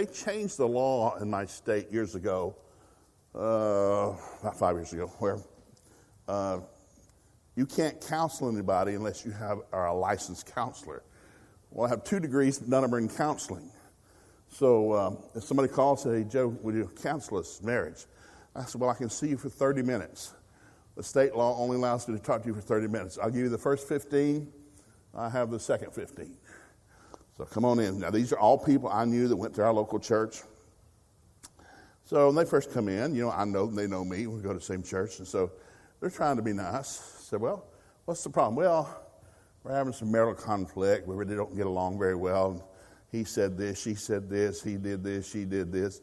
they changed the law in my state years ago, about 5 years ago, where you can't counsel anybody unless you are a licensed counselor. Well, I have 2 degrees, but none of them are in counseling. So if somebody calls and says, hey, Joe, would you counsel us marriage? I said, well, I can see you for 30 minutes. The state law only allows me to talk to you for 30 minutes. I'll give you the first 15. I have the second 15. So come on in. Now, these are all people I knew that went to our local church. So when they first come in, I know they know me. We go to the same church. And so they're trying to be nice. I said, well, what's the problem? Well, we're having some marital conflict. We really don't get along very well. He said this, she said this, he did this, she did this.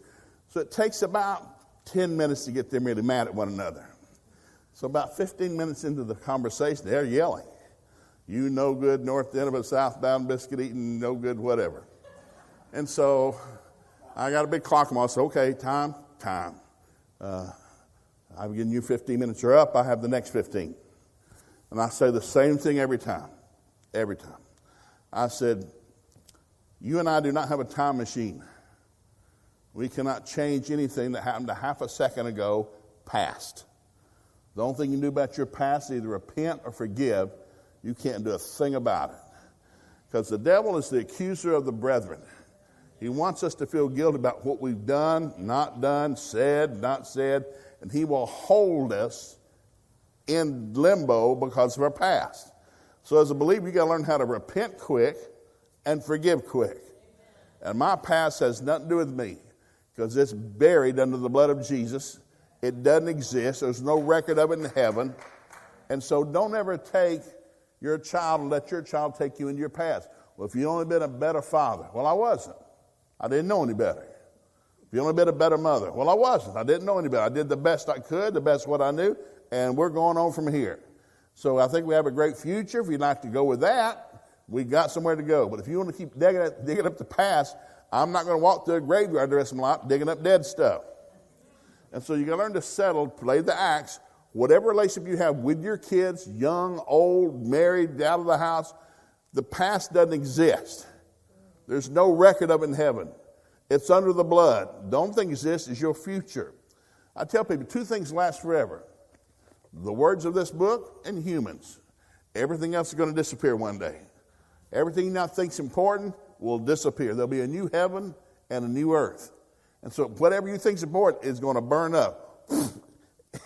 So it takes about 10 minutes to get them really mad at one another. So about 15 minutes into the conversation, they're yelling. You no good north end of a southbound biscuit eating, no good whatever. And so I got a big clock on. I said, okay, time. I've given you 15 minutes. You're up. I have the next 15. And I say the same thing every time. Every time. I said, you and I do not have a time machine. We cannot change anything that happened a half a second ago past. The only thing you can do about your past is either repent or forgive. You can't do a thing about it. Because the devil is the accuser of the brethren. He wants us to feel guilty about what we've done, not done, said, not said, and he will hold us in limbo because of our past. So as a believer, you got to learn how to repent quick and forgive quick. And my past has nothing to do with me because it's buried under the blood of Jesus. It doesn't exist. There's no record of it in heaven. And so don't ever take your child and let your child take you into your past. Well, if you'd only been a better father. Well, I wasn't. I didn't know any better. If you'd only been a better mother. Well, I wasn't. I didn't know any better. I did the best I could, the best what I knew, and we're going on from here. So I think we have a great future. If you'd like to go with that, we got somewhere to go. But if you want to keep digging up the past, I'm not going to walk through a graveyard the rest of my life digging up dead stuff. And so you got to learn to settle, play the axe. Whatever relationship you have with your kids, young, old, married, out of the house, the past doesn't exist. There's no record of it in heaven. It's under the blood. The only thing that exists is your future. I tell people 2 things last forever. The words of this book and humans. Everything else is going to disappear one day. Everything you now think's important will disappear. There'll be a new heaven and a new earth. And so whatever you think's important is going to burn up.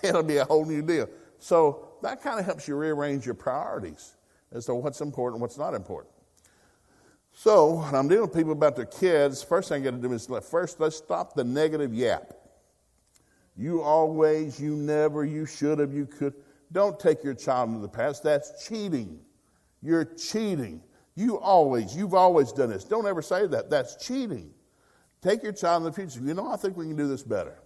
It'll be a whole new deal. So that kind of helps you rearrange your priorities as to what's important and what's not important. So when I'm dealing with people about their kids, first thing I got to do is let's stop the negative yap. You always, you never, you should have, you could. Don't take your child into the past. That's cheating. You're cheating. You've always done this. Don't ever say that. That's cheating. Take your child in the future. I think we can do this better.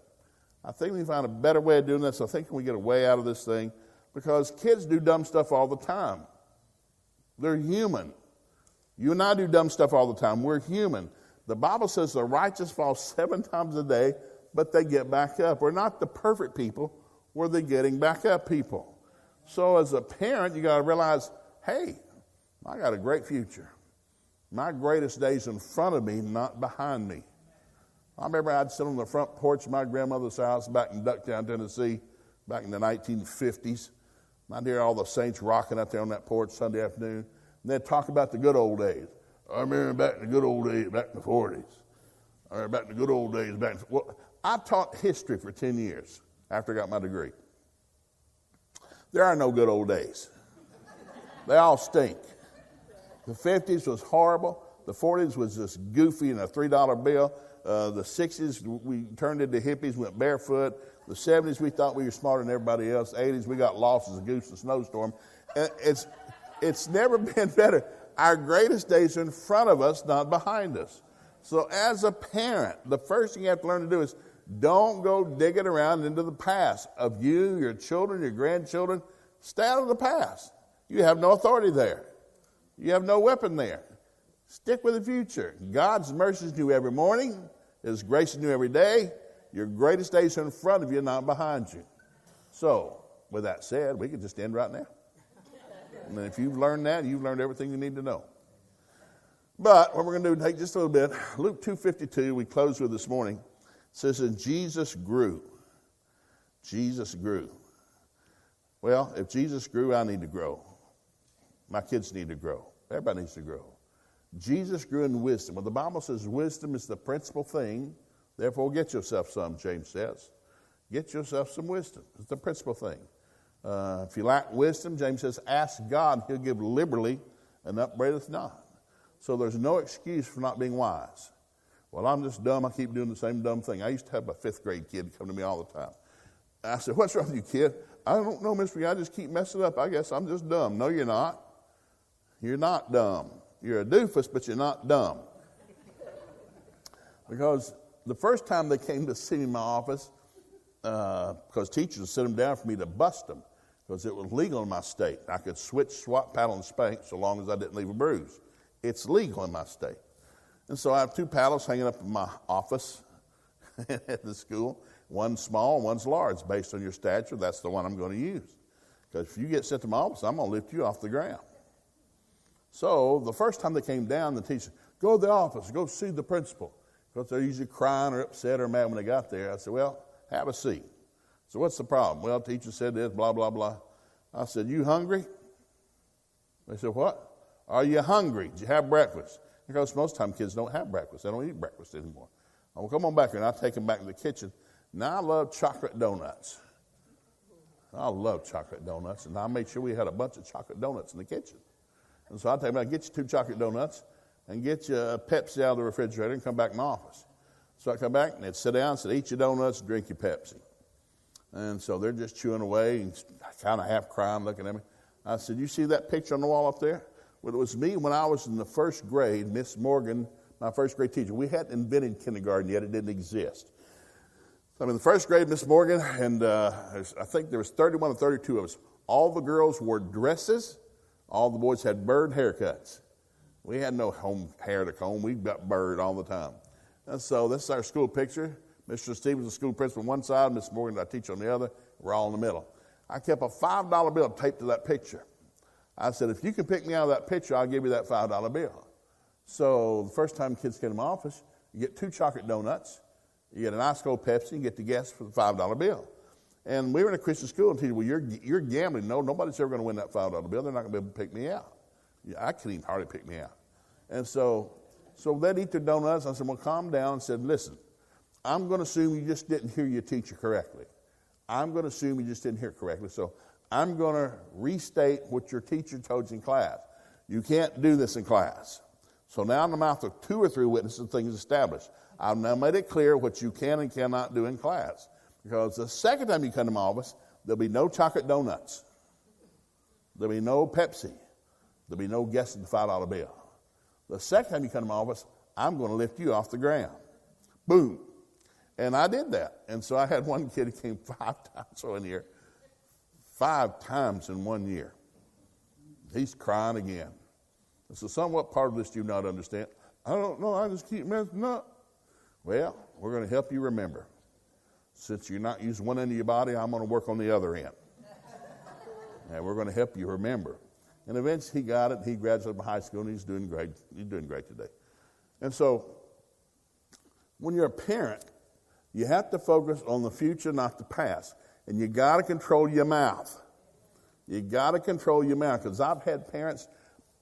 I think we can find a better way of doing this. I think we can get a way out of this thing because kids do dumb stuff all the time. They're human. You and I do dumb stuff all the time. We're human. The Bible says the righteous fall 7 times a day, but they get back up. We're not the perfect people. We're the getting back up people. So as a parent, you got to realize, hey, I got a great future. My greatest days in front of me, not behind me. I remember I'd sit on the front porch of my grandmother's house back in Ducktown, Tennessee, back in the 1950s. I'd hear all the saints rocking out there on that porch Sunday afternoon. And they'd talk about the good old days. I remember back in the good old days, back in the 40s. I remember back in the good old days. I taught history for 10 years after I got my degree. There are no good old days. They all stink. The 50s was horrible. The 40s was just goofy and a $3 bill. The 60s, we turned into hippies, went barefoot. The 70s, we thought we were smarter than everybody else. The 80s, we got lost as a goose in a snowstorm. And it's never been better. Our greatest days are in front of us, not behind us. So as a parent, the first thing you have to learn to do is don't go digging around into the past of you, your children, your grandchildren. Stay out of the past. You have no authority there. You have no weapon there. Stick with the future. God's mercy is new every morning. His grace is new every day. Your greatest days are in front of you, not behind you. So, with that said, we can just end right now. And if you've learned that, you've learned everything you need to know. But what we're going to do, take just a little bit. Luke 2:52, we closed with this morning. It says, and Jesus grew. Jesus grew. Well, if Jesus grew, I need to grow. My kids need to grow. Everybody needs to grow. Jesus grew in wisdom. Well, the Bible says wisdom is the principal thing. Therefore, get yourself some, James says. Get yourself some wisdom. It's the principal thing. If you lack wisdom, James says, ask God. He'll give liberally and upbraideth not. So there's no excuse for not being wise. Well, I'm just dumb. I keep doing the same dumb thing. I used to have a 5th grade kid come to me all the time. I said, what's wrong with you, kid? I don't know, Mr. McGee. I just keep messing up. I guess I'm just dumb. No, you're not. You're not dumb. You're a doofus, but you're not dumb. Because the first time they came to see me in my office, because teachers would sit them down for me to bust them, because it was legal in my state. I could switch, swap, paddle, and spank so long as I didn't leave a bruise. It's legal in my state. And so I have 2 paddles hanging up in my office at the school. One's small, one's large. Based on your stature, that's the one I'm going to use. Because if you get sent to my office, I'm going to lift you off the ground. So the first time they came down, the teacher, go to the office, go see the principal. Because they're usually crying or upset or mad when they got there. I said, well, have a seat. So what's the problem? Well, teacher said this, blah, blah, blah. I said, you hungry? They said, what? Are you hungry? Did you have breakfast? Because most of the time kids don't have breakfast. They don't eat breakfast anymore. Well, come on back here, and I'll take them back to the kitchen. Now, I love chocolate donuts. I love chocolate donuts, and I made sure we had a bunch of chocolate donuts in the kitchen. And so I tell them, get you 2 chocolate donuts and get you a Pepsi out of the refrigerator and come back in my office. So I come back, and they'd sit down and said, eat your donuts, drink your Pepsi. And so they're just chewing away and kind of half crying, looking at me. I said, you see that picture on the wall up there? Well, it was me when I was in the 1st grade, Miss Morgan, my 1st grade teacher. We hadn't invented kindergarten yet. It didn't exist. So I'm in the 1st grade, Miss Morgan, and I think there was 31 or 32 of us. All the girls wore dresses. All the boys had bird haircuts. We had no home hair to comb. We got bird all the time. And so this is our school picture. Mr. Stevens, the school principal on one side, Miss Morgan, our teacher on the other. We're all in the middle. I kept a $5 bill taped to that picture. I said, if you can pick me out of that picture, I'll give you that $5 bill. So the first time kids came to my office, you get 2 chocolate donuts, you get an ice cold Pepsi, and get the guess for the $5 bill. And we were in a Christian school, and teacher, well, you're gambling. No, nobody's ever going to win that $5 bill. They're not going to be able to pick me out. I couldn't even hardly pick me out. And so they'd eat their donuts. I said, well, calm down, and said, listen, I'm going to assume you just didn't hear your teacher correctly. I'm going to assume you just didn't hear it correctly. So I'm going to restate what your teacher told you in class. You can't do this in class. So now in the mouth of 2 or 3 witnesses, things established. I've now made it clear what you can and cannot do in class. Because the second time you come to my office, there'll be no chocolate donuts. There'll be no Pepsi. There'll be no guessing the $5 bill. The second time you come to my office, I'm going to lift you off the ground. Boom. And I did that. And so I had one kid who came 5 times in a year. 5 times in 1 year. He's crying again. So somewhat part of this do you not understand. I don't know. I just keep messing up. Well, we're going to help you remember. Since you're not using one end of your body, I'm going to work on the other end. And we're going to help you remember. And eventually he got it. He graduated from high school, and he's doing great. He's doing great today. And so when you're a parent, you have to focus on the future, not the past. And you got to control your mouth. You got to control your mouth. Because I've had parents,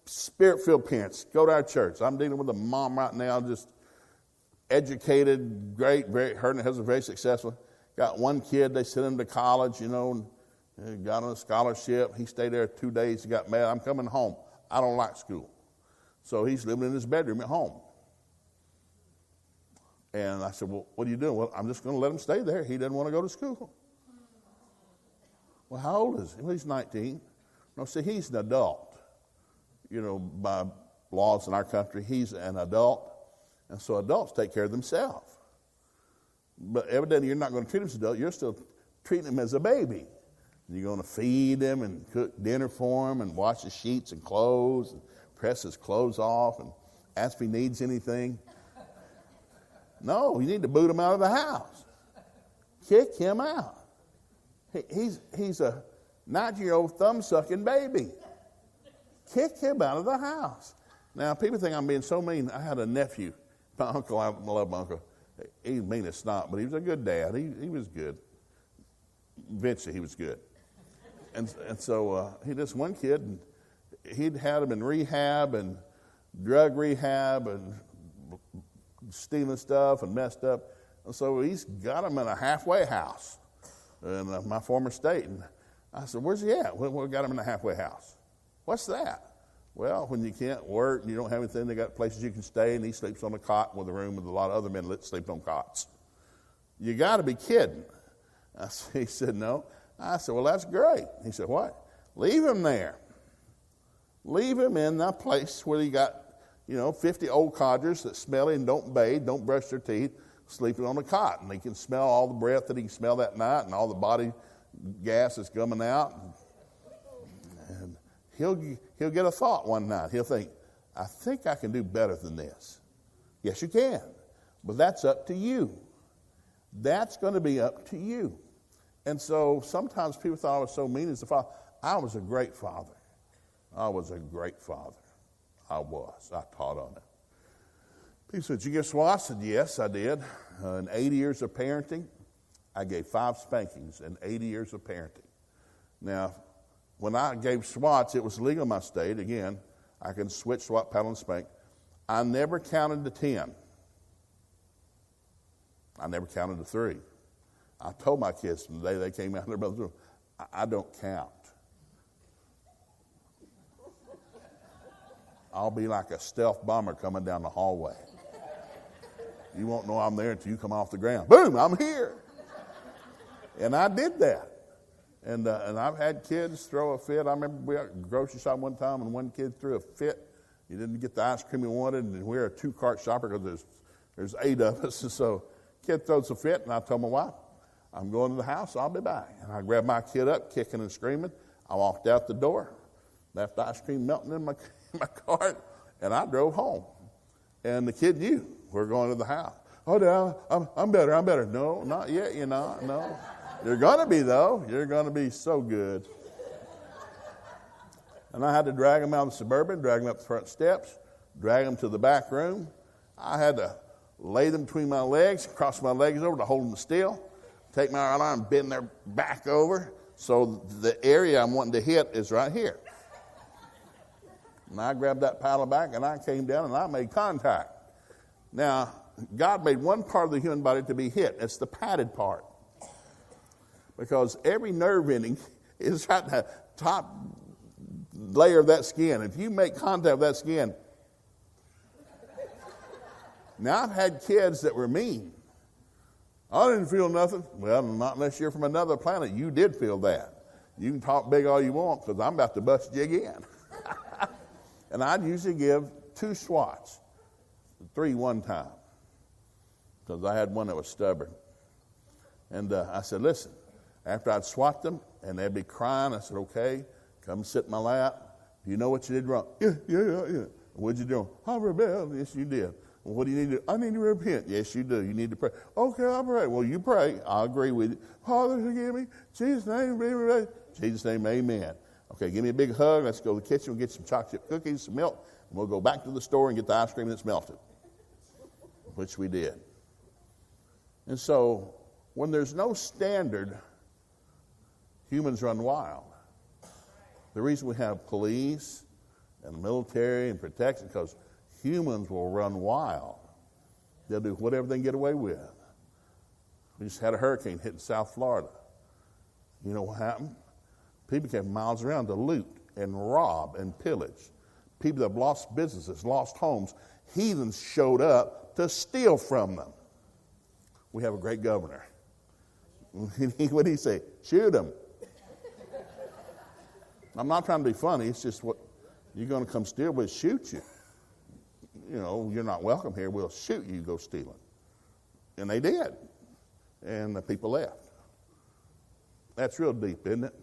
spirit-filled parents, go to our church. I'm dealing with a mom right now, just educated, great, very, her and her husband very successful. Got one kid, they sent him to college, and got on a scholarship. He stayed there 2 days. He got mad. I'm coming home. I don't like school. So he's living in his bedroom at home. And I said, well, what are you doing? Well, I'm just going to let him stay there. He doesn't want to go to school. Well, how old is he? Well, he's 19. No, see, he's an adult. By laws in our country, he's an adult. And so adults take care of themselves. But evidently you're not going to treat him as an adult. You're still treating him as a baby. You're going to feed him and cook dinner for him and wash his sheets and clothes and press his clothes off and ask if he needs anything. No, you need to boot him out of the house. Kick him out. He's a 19-year-old thumb-sucking baby. Kick him out of the house. Now, people think I'm being so mean. I had a nephew. My uncle, I love my uncle. He's mean as snot, but he was a good dad. He was good. Eventually, he was good. And so he just one kid, and he'd had him in rehab and drug rehab and stealing stuff and messed up. And so he's got him in a halfway house in my former state. And I said, where's he at? We got him in a halfway house. What's that? Well, when you can't work and you don't have anything, they got places you can stay, and he sleeps on a cot with a room with a lot of other men that sleep on cots. You got to be kidding. He said, no. I said, well, that's great. He said, what? Leave him there. Leave him in that place where you got, 50 old codgers that smelly and don't bathe, don't brush their teeth, sleeping on a cot. And they can smell all the breath that he can smell that night and all the body gas that's coming out. And he'll get a thought one night. He'll think, I think I can do better than this. Yes, you can. But that's up to you. That's going to be up to you. And so sometimes people thought I was so mean as a father. I was a great father. I was a great father. I was. I taught on it. People said, did you give swats? I said, yes, I did. In 80 years of parenting, I gave 5 spankings in 80 years of parenting. Now, when I gave swats, it was legal in my state. Again, I can switch, swat, paddle, and spank. I never counted to 10. I never counted to 3. I told my kids from the day they came out of their mother's room, I don't count. I'll be like a stealth bomber coming down the hallway. You won't know I'm there until you come off the ground. Boom, I'm here. And I did that. And I've had kids throw a fit. I remember we were at the grocery shop one time, and one kid threw a fit. He didn't get the ice cream he wanted, and we're a 2-cart shopper because there's 8 of us. And so kid throws a fit, and I told my wife, I'm going to the house. I'll be back. And I grabbed my kid up, kicking and screaming. I walked out the door, left ice cream melting in my cart, and I drove home. And the kid knew we're going to the house. Oh, Dad, I'm better. No, not yet, no. You're going to be, though. You're going to be so good. And I had to drag him out of the Suburban, drag him up the front steps, drag him to the back room. I had to lay them between my legs, cross my legs over to hold them still, take my right arm, bend their back over, so the area I'm wanting to hit is right here. And I grabbed that paddle back, and I came down, and I made contact. Now, God made one part of the human body to be hit. It's the padded part. Because every nerve ending is at the top layer of that skin. If you make contact with that skin. Now, I've had kids that were mean. I didn't feel nothing. Well, not unless you're from another planet. You did feel that. You can talk big all you want, because I'm about to bust you again. And I'd usually give 2 swats, 3 one time, because I had one that was stubborn. And I said, listen, after I'd swat them, and they'd be crying, I said, okay, come sit in my lap. Do you know what you did wrong? Yeah. What'd you do? I rebelled. Yes, you did. Well, what do you need to do? I need to repent. Yes, you do. You need to pray. Okay, I'll pray. Well, you pray. I agree with you. Father, forgive me. Jesus' name, Jesus' name, amen. Okay, give me a big hug. Let's go to the kitchen. We'll get some chocolate chip cookies, some milk, and we'll go back to the store and get the ice cream that's melted, which we did. And so when there's no standard, humans run wild. The reason we have police and military and protection, because humans will run wild. They'll do whatever they can get away with. We just had a hurricane hitting South Florida. You know what happened? People came miles around to loot and rob and pillage. People that have lost businesses, lost homes, heathens showed up to steal from them. We have a great governor. What did he say? Shoot them. I'm not trying to be funny. It's just what you're going to come steal, we'll shoot you. You're not welcome here. We'll shoot you, go stealing. And they did. And the people left. That's real deep, isn't it?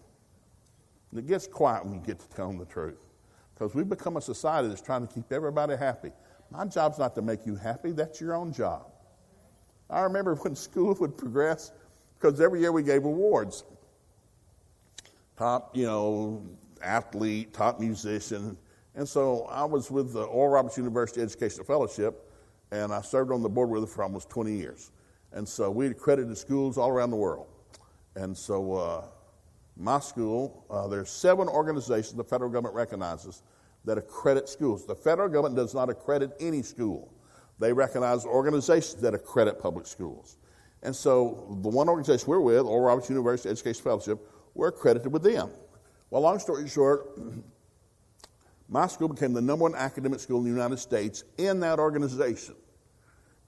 And it gets quiet when you get to tell them the truth. Because we've become a society that's trying to keep everybody happy. My job's not to make you happy. That's your own job. I remember when school would progress, because every year we gave awards. Top, athlete, top musician. And so I was with the Oral Roberts University Educational Fellowship, and I served on the board with it for almost 20 years. And so we accredited schools all around the world. And so my school, there's 7 organizations the federal government recognizes that accredit schools. The federal government does not accredit any school. They recognize organizations that accredit public schools. And so the one organization we're with, Oral Roberts University Education Fellowship, we're accredited with them. Well, long story short, my school became the #1 academic school in the United States in that organization.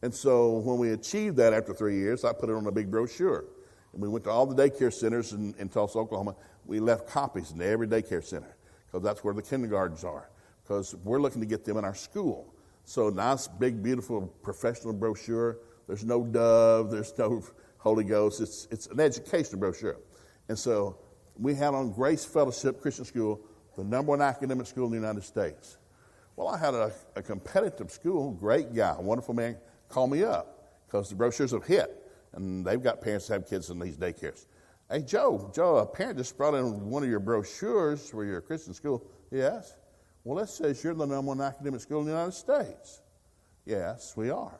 And so when we achieved that after 3 years, I put it on a big brochure. And we went to all the daycare centers in Tulsa, Oklahoma. We left copies in every daycare center because that's where the kindergartens are, because we're looking to get them in our school. So nice, big, beautiful, professional brochure. There's no dove. There's no Holy Ghost. It's an educational brochure. And so we had on Grace Fellowship Christian School, the #1 academic school in the United States. Well, I had a competitive school, great guy, wonderful man, call me up because the brochures have hit. And they've got parents that have kids in these daycares. Hey, Joe, a parent just brought in one of your brochures for your Christian school. Yes. Well, it says you're the #1 academic school in the United States. Yes, we are.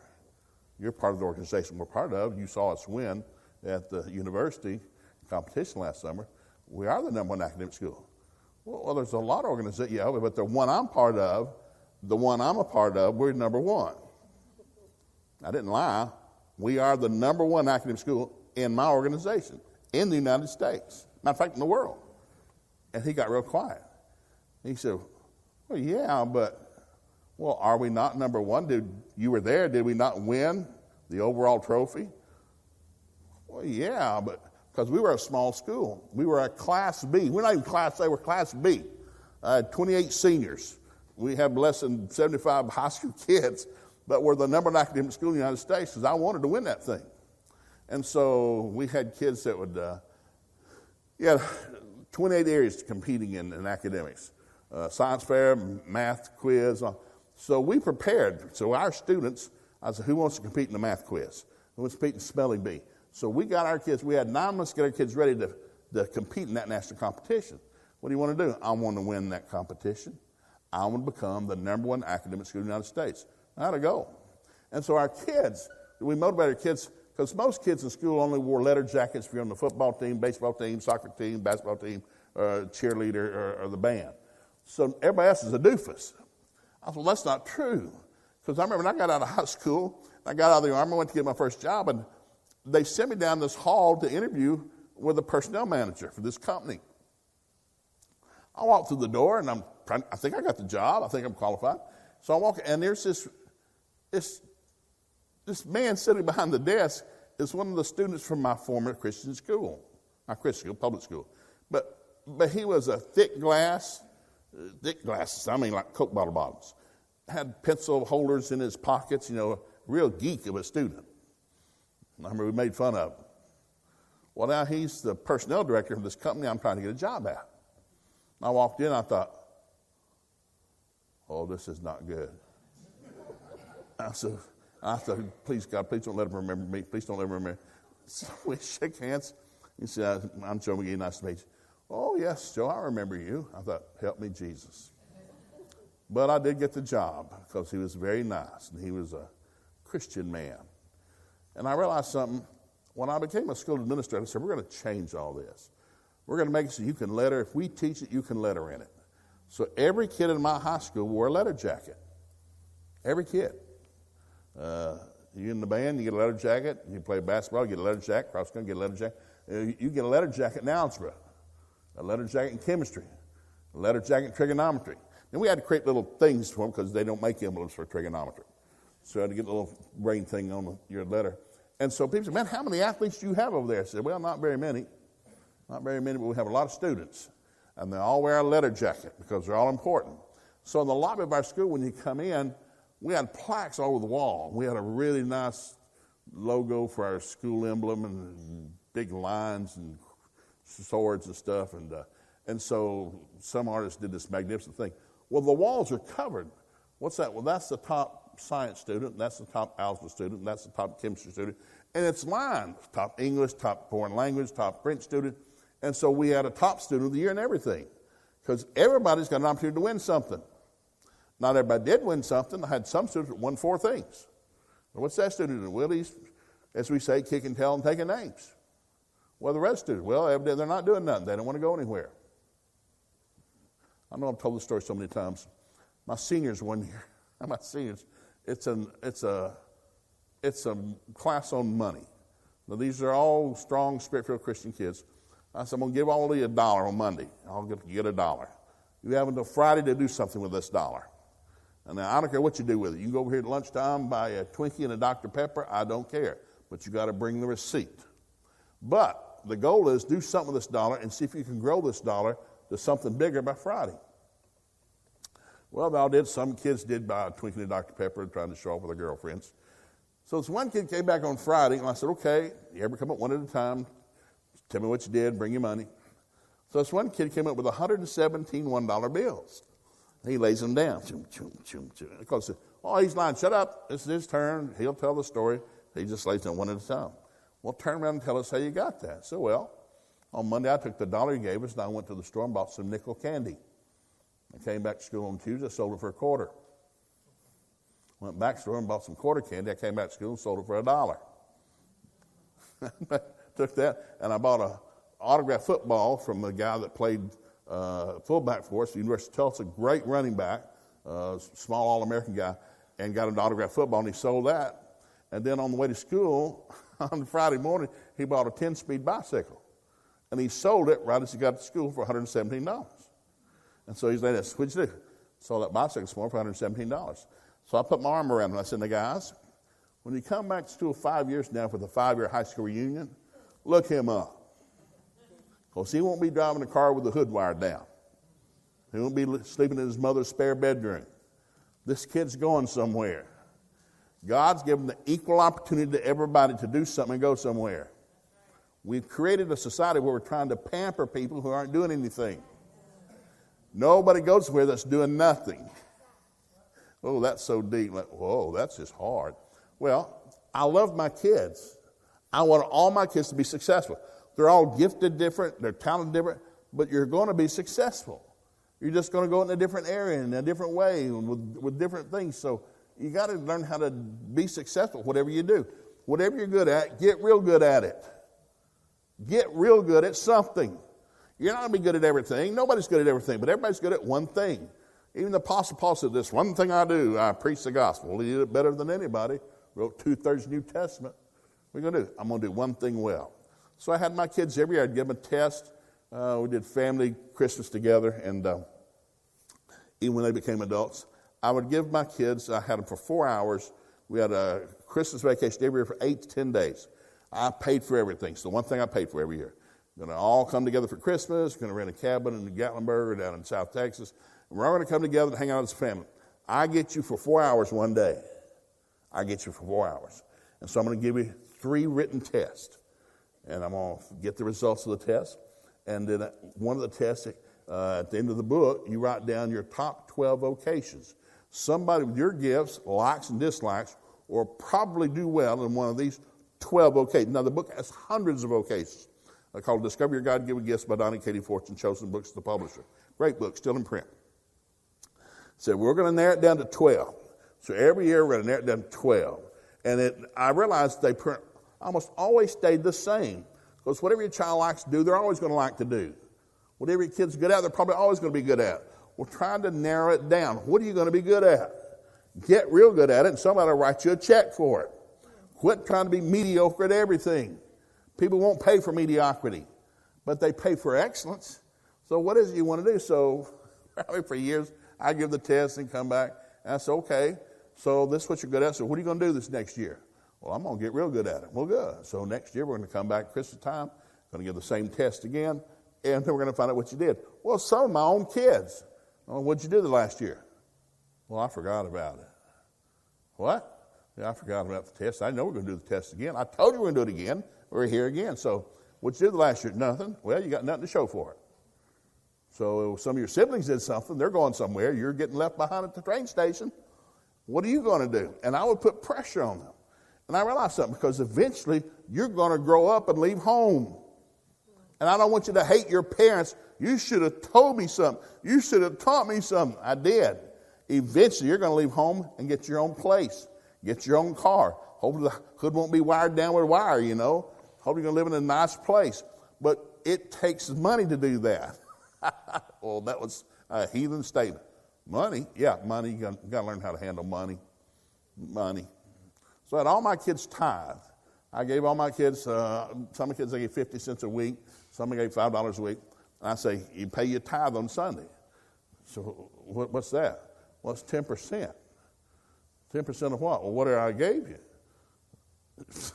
You're part of the organization we're part of. You saw us win at the university competition last summer. We are the #1 academic school. Well, there's a lot of organizations, yeah, but the one I'm part of, we're #1. I didn't lie. We are the #1 academic school in my organization, in the United States. Matter of fact, in the world. And he got real quiet. He said, well, yeah, but, well, are we not #1? You were there. Did we not win the overall trophy? Well, yeah, but because we were a small school. We were a Class B. We're not even Class A. We're Class B. 28 seniors. We have less than 75 high school kids. But we're the #1 academic school in the United States because I wanted to win that thing. And so we had kids that would, 28 areas competing in academics. Science fair, math quiz. So we prepared. So our students, I said, who wants to compete in the math quiz? Who wants to compete in spelling bee? So we got our kids, we had 9 months to get our kids ready to compete in that national competition. What do you want to do? I want to win that competition. I want to become the #1 academic school in the United States. How'd it go? And so our kids, we motivated our kids, because most kids in school only wore leather jackets if you're on the football team, baseball team, soccer team, basketball team, cheerleader, or the band. So everybody else is a doofus. I thought, well, that's not true. Because I remember when I got out of high school, I got out of the Army, I went to get my first job, and they sent me down this hall to interview with a personnel manager for this company. I walked through the door, and I think I got the job. I think I'm qualified. So I walk, and there's this man sitting behind the desk is one of the students from my former Christian school, my Christian school, public school. But he was a thick glasses, I mean like Coke bottle bottoms. Had pencil holders in his pockets, real geek of a student. I remember we made fun of him. Well, now he's the personnel director of this company I'm trying to get a job at. I walked in, I thought, oh, this is not good. I said, please, God, please don't let him remember me. Please don't let him remember me. So we shook hands. He said, I'm Joe McGee, nice to meet you. Oh, yes, Joe, I remember you. I thought, help me, Jesus. But I did get the job because he was very nice, and he was a Christian man. And I realized something. When I became a school administrator, I said, we're going to change all this. We're going to make it so you can letter. If we teach it, you can letter in it. So every kid in my high school wore a letter jacket. Every kid. You in the band, you get a letter jacket. You play basketball, you get a letter jacket. Cross country, get a letter jacket. You get a letter jacket in algebra, a letter jacket in chemistry, a letter jacket in trigonometry. Then we had to create little things for them because they don't make emblems for trigonometry. So I had to get a little brain thing on your letter. And so people said, man, how many athletes do you have over there? I said, well, not very many. Not very many, but we have a lot of students. And they all wear a letter jacket because they're all important. So in the lobby of our school, when you come in, we had plaques all over the wall. We had a really nice logo for our school emblem and big lines and swords and stuff. And so some artists did this magnificent thing. Well, the walls are covered. What's that? Well, that's the top science student. That's the top algebra student. That's the top chemistry student. And it's lined. Top English, top foreign language, top French student. And so we had a top student of the year and everything. Because everybody's got an opportunity to win something. Not everybody did win something. I had some students that won 4 things. What's that student doing? Well, he's, as we say, kicking tail and taking names. Well, the rest students, well, evidently they're not doing nothing. They don't want to go anywhere. I know I've told this story so many times. My seniors one year, my seniors, it's a class on money. Now, these are all strong, spirit-filled Christian kids. I said, I'm going to give all of you $1 on Monday. I'll get $1. You have until Friday to do something with this $1. And now, I don't care what you do with it. You can go over here at lunchtime, buy a Twinkie and a Dr. Pepper. I don't care. But you got to bring the receipt. But the goal is do something with this $1 and see if you can grow this $1 to something bigger by Friday. Well, they all did. Some kids did buy a Twinkie and a Dr. Pepper trying to show off with their girlfriends. So this one kid came back on Friday, and I said, okay, you ever come up one at a time? Tell me what you did, bring your money. So this one kid came up with 117 $1 bills. He lays them down. Chum, chum, chum, chum. Of course, oh, he's lying. Shut up. This is his turn. He'll tell the story. He just lays them one at a time. Well, turn around and tell us how you got that. So, well, on Monday I took the $1 he gave us, and I went to the store and bought some nickel candy. I came back to school on Tuesday, sold it for $0.25. Went back to the store and bought some quarter candy. I came back to school and sold it for $1. Took that, and I bought an autographed football from the guy that played fullback for us, the University of Tulsa, great running back, small All-American guy, and got an autographed football, and he sold that. And then on the way to school, on Friday morning, he bought a 10-speed bicycle. And he sold it right as he got to school for $117. And so he's like, what'd you do? Sold that bicycle this morning for $117. So I put my arm around him, and I said, now guys, when you come back to school 5 years from now for the 5-year high school reunion, look him up. Because he won't be driving a car with the hood wired down. He won't be sleeping in his mother's spare bedroom. This kid's going somewhere. God's given the equal opportunity to everybody to do something and go somewhere. We've created a society where we're trying to pamper people who aren't doing anything. Nobody goes somewhere that's doing nothing. Oh, that's so deep. Like, whoa, that's just hard. Well, I love my kids. I want all my kids to be successful. They're all gifted different. They're talented different. But you're going to be successful. You're just going to go in a different area, in a different way, with different things. So you got to learn how to be successful, whatever you do. Whatever you're good at, get real good at it. Get real good at something. You're not going to be good at everything. Nobody's good at everything, but everybody's good at one thing. Even the Apostle Paul said, this one thing I do, I preach the gospel. He did it better than anybody. Wrote 2/3 New Testament. What are you going to do? I'm going to do one thing well. So I had my kids every year. I'd give them a test. We did family Christmas together, and even when they became adults, I would give my kids, I had them for 4 hours. We had a Christmas vacation every year for 8 to 10 days. I paid for everything. So the one thing I paid for every year. Going to all come together for Christmas. Going to rent a cabin in Gatlinburg or down in South Texas. And we're all going to come together and hang out as a family. I get you for 4 hours one day. I get you for 4 hours. And so I'm going to give you 3 written tests. And I'm going to get the results of the test. And then one of the tests, at the end of the book, you write down your top 12 vocations. Somebody with your gifts, likes and dislikes, will probably do well in one of these 12 vocations. Now, the book has hundreds of vocations. Called Discover Your God-Given Gifts by Donnie Katie Fortune, Chosen Books, the publisher. Great book, still in print. So we're going to narrow it down to 12. So every year we're going to narrow it down to 12. And I realized they almost always stayed the same. Because whatever your child likes to do, they're always going to like to do. Whatever your kid's good at, they're probably always going to be good at. We're trying to narrow it down. What are you going to be good at? Get real good at it, and somebody will write you a check for it. Quit trying to be mediocre at everything. People won't pay for mediocrity, but they pay for excellence. So what is it you want to do? So probably for years, I give the test and come back, and I say, okay, so this is what you're good at. So what are you going to do this next year? Well, I'm going to get real good at it. Well, good. So next year, we're going to come back Christmas time, going to give the same test again, and then we're going to find out what you did. Well, some of my own kids. Oh, what'd you do the last year? Well, I forgot about it. What? Yeah, I forgot about the test. I know we're going to do the test again. I told you we're going to do it again. We're here again. So what'd you do the last year? Nothing. Well, you got nothing to show for it. So some of your siblings did something. They're going somewhere. You're getting left behind at the train station. What are you going to do? And I would put pressure on them. And I realized something, because eventually you're going to grow up and leave home. And I don't want you to hate your parents. You should have told me something. You should have taught me something. I did. Eventually, you're going to leave home and get your own place, get your own car. Hopefully, the hood won't be wired down with wire, you know. Hopefully, you're going to live in a nice place. But it takes money to do that. Well, that was a heathen statement. Money? Yeah, money. You got to learn how to handle money. Money. So I had all my kids tithe. I gave all my kids, some of the kids I gave 50 cents a week. Some I gave $5 a week. And I say, you pay your tithe on Sunday. So what's that? Well, it's 10%. 10% of what? Well, whatever I gave you. If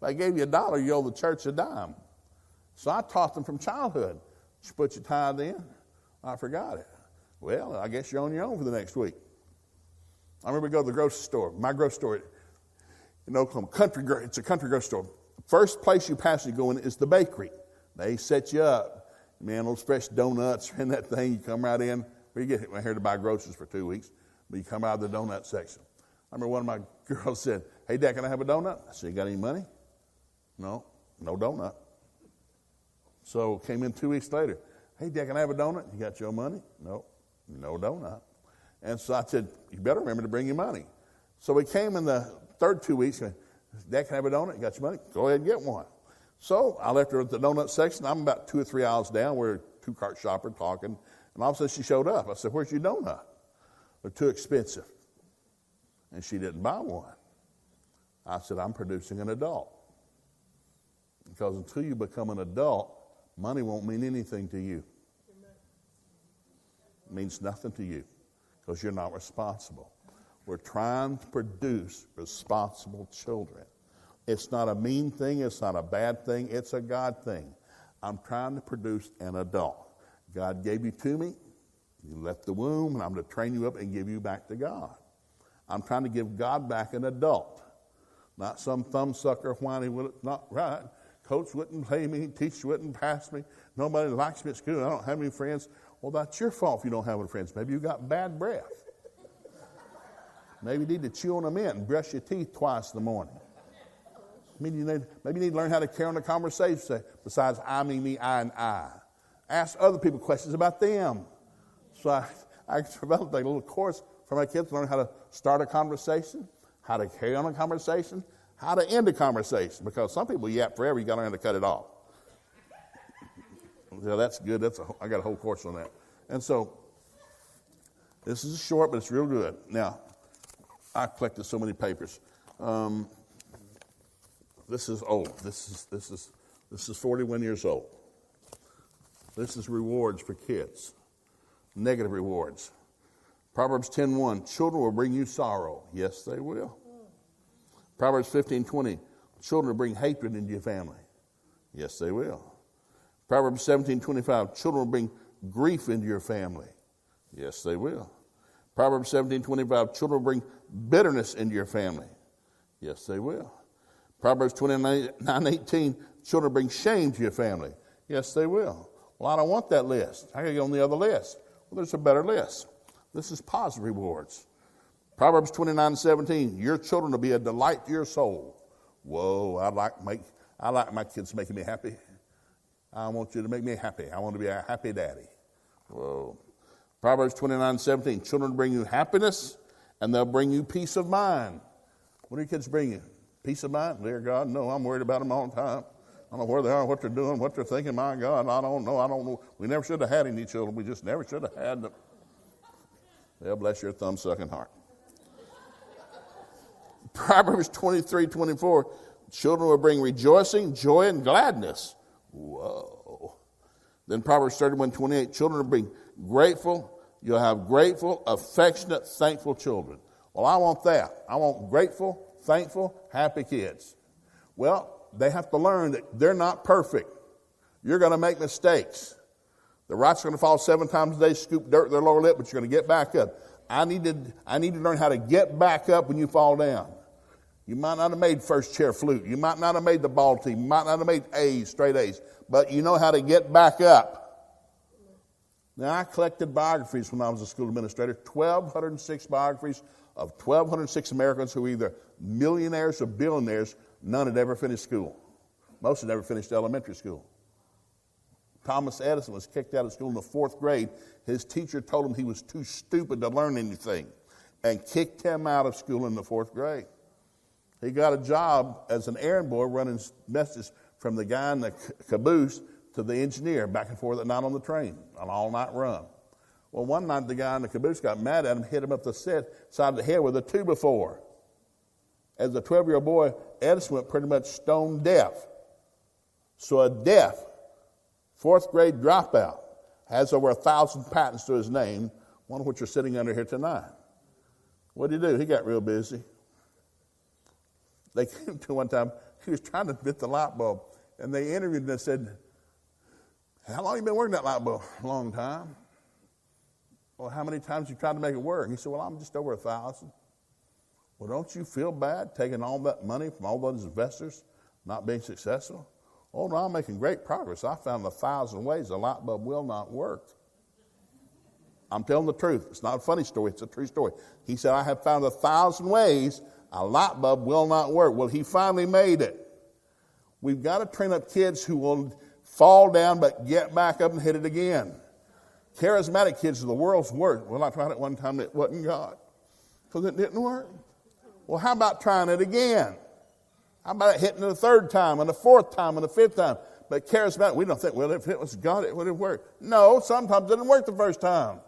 I gave you $1, you owe the church a dime. So I taught them from childhood. Did you put your tithe in? I forgot it. Well, I guess you're on your own for the next week. I remember going to the grocery store. My grocery store in Oklahoma, it's a country grocery store. First place you pass when you go in is the bakery. They set you up. Man, those fresh donuts in that thing. You come right in. We get here to buy groceries for 2 weeks, but you come out of the donut section. I remember one of my girls said, "Hey, Dad, can I have a donut?" I said, "You got any money?" No donut. So came in 2 weeks later. "Hey, Dad, can I have a donut?" "You got your money?" No donut. And so I said, "You better remember to bring your money." So we came in the third 2 weeks. "Dad, can I have a donut?" "You got your money?" "Go ahead and get one." So I left her at the donut section. I'm about 2 or 3 aisles down. We're a two-cart shopper talking. And all of a sudden she showed up. I said, "Where's your donut?" "They're too expensive." And she didn't buy one. I said, "I'm producing an adult. Because until you become an adult, money won't mean anything to you. It means nothing to you because you're not responsible." We're trying to produce responsible children. It's not a mean thing. It's not a bad thing. It's a God thing. I'm trying to produce an adult. God gave you to me. You left the womb, and I'm going to train you up and give you back to God. I'm trying to give God back an adult, not some thumbsucker whining, "Well, it's not right. Coach wouldn't pay me. Teacher wouldn't pass me. Nobody likes me at school. I don't have any friends." Well, that's your fault if you don't have any friends. Maybe you got bad breath. Maybe you need to chew on a mint and brush your teeth twice in the morning. Maybe you need to learn how to carry on a conversation besides I, me, I, and I. Ask other people questions about them. So I developed a little course for my kids to learn how to start a conversation, how to carry on a conversation, how to end a conversation. Because some people yap forever, you got to learn how to cut it off. Yeah, that's good. I got a whole course on that. And so this is short, but it's real good. Now, I collected so many papers. This is old. This is 41 years old. This is rewards for kids. Negative rewards. Proverbs 10:1, children will bring you sorrow. Yes, they will. Proverbs 15:20, children will bring hatred into your family. Yes, they will. Proverbs 17:25, children will bring grief into your family. Yes, they will. Proverbs 17:25, children will bring bitterness into your family. Yes, they will. Proverbs 29:18, children bring shame to your family. Yes, they will. Well, I don't want that list. I got to go on the other list. Well, there's a better list. This is positive rewards. Proverbs 29:17, your children will be a delight to your soul. Whoa, I like my kids making me happy. I want you to make me happy. I want to be a happy daddy. Whoa. Proverbs 29:17, children bring you happiness and they'll bring you peace of mind. What do your kids bring you? Peace of mind? Dear God, no, I'm worried about them all the time. I don't know where they are, what they're doing, what they're thinking. My God, I don't know. We never should have had any children. We just never should have had them. Well, bless your thumb-sucking heart. Proverbs 23:24, children will bring rejoicing, joy, and gladness. Whoa. Then Proverbs 31:28, children will bring grateful. You'll have grateful, affectionate, thankful children. Well, I want that. I want grateful, thankful, happy kids. Well, they have to learn that they're not perfect. You're going to make mistakes. The righteous are going to fall 7 times a day, scoop dirt in their lower lip, but you're going to get back up. I need to learn how to get back up when you fall down. You might not have made first chair flute. You might not have made the ball team. You might not have made A's, straight A's. But you know how to get back up. Now, I collected biographies when I was a school administrator, 1,206 biographies of 1,206 Americans who were either millionaires or billionaires. None had ever finished school. Most had never finished elementary school. Thomas Edison was kicked out of school in the 4th grade. His teacher told him he was too stupid to learn anything and kicked him out of school in the 4th grade. He got a job as an errand boy running messages from the guy in the caboose to the engineer back and forth at night on the train, an all-night run. Well, one night the guy in the caboose got mad at him, hit him up the side of the head with a 2x4. As a 12-year-old boy, Edison went pretty much stone deaf. So a deaf 4th grade dropout has over 1,000 patents to his name, one of which are sitting under here tonight. What did he do? He got real busy. They came to one time, he was trying to fit the light bulb, and they interviewed him and said, how long have you been working that light bulb? A long time. Well, how many times you tried to make it work? He said, well, I'm just over 1,000. Well, don't you feel bad taking all that money from all those investors, not being successful? Oh, no, I'm making great progress. I found 1,000 ways a light bulb will not work. I'm telling the truth. It's not a funny story. It's a true story. He said, I have found 1,000 ways a light bulb will not work. Well, he finally made it. We've got to train up kids who will fall down but get back up and hit it again. Charismatic kids are the world's worst. Well, I tried it one time and it wasn't God because it didn't work. Well, how about trying it again? How about it hitting it a 3rd time and a 4th time and a 5th time? But charismatic, we don't think, well, if it was God, it would have worked. No, sometimes it didn't work the first time.